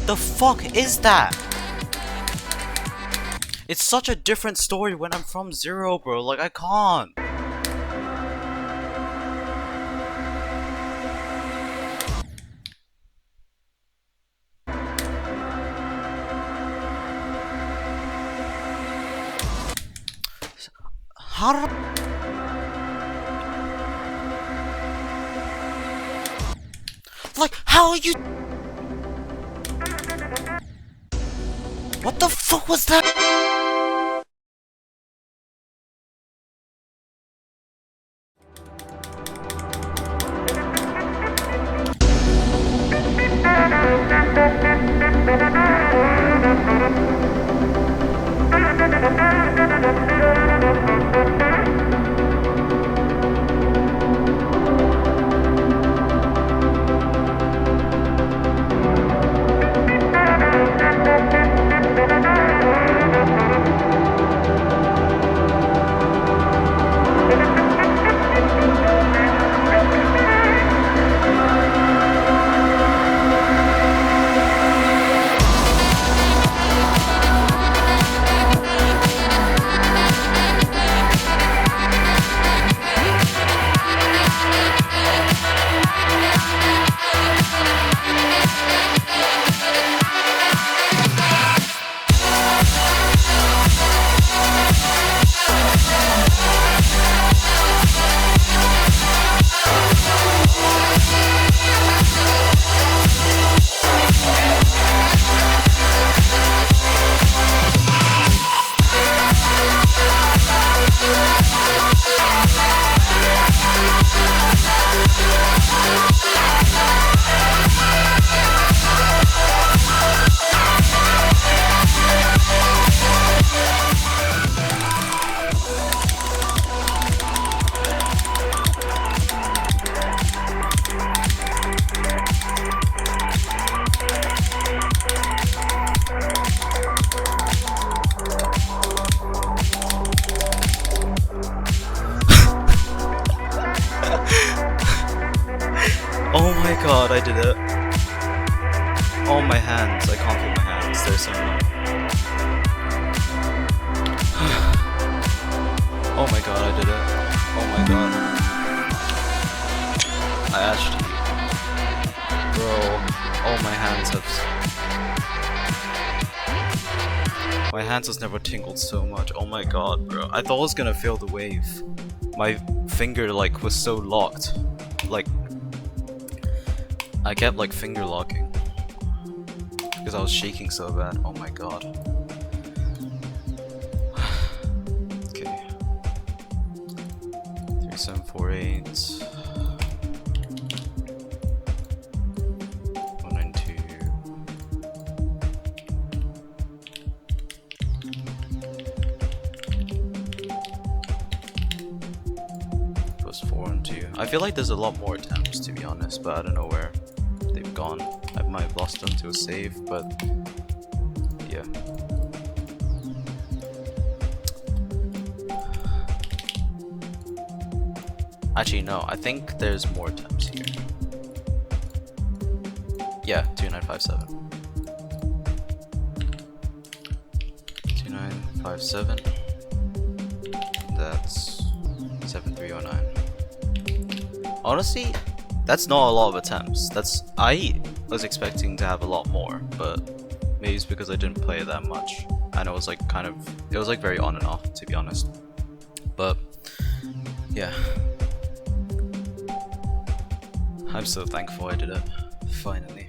What the fuck is that? It's such a different story when I'm from zero, bro. Like, I can't. How do like, how are you? What the fuck was that? Oh my god, I did it. Oh, my hands. I can't feel my hands. They're so numb. Oh my god, I did it. Oh my god. I actually... Bro, oh, my hands have... My hands has never tingled so much. Oh my god, bro. I thought I was gonna feel the wave. My finger, like, was so locked. Like... I kept like finger locking because I was shaking so bad. Oh my god. Okay. 3748 192 plus 412. I feel like there's a lot more attempts, to be honest, but I don't know where they've gone. I might have lost them to a save, but yeah. Actually, no, I think there's more attempts here. Yeah, 2957. 2957. That's 7309. Honestly, that's not a lot of attempts. I was expecting to have a lot more, but maybe it's because I didn't play it that much. And it was like it was like very on and off, to be honest. But yeah. I'm so thankful I did it, finally.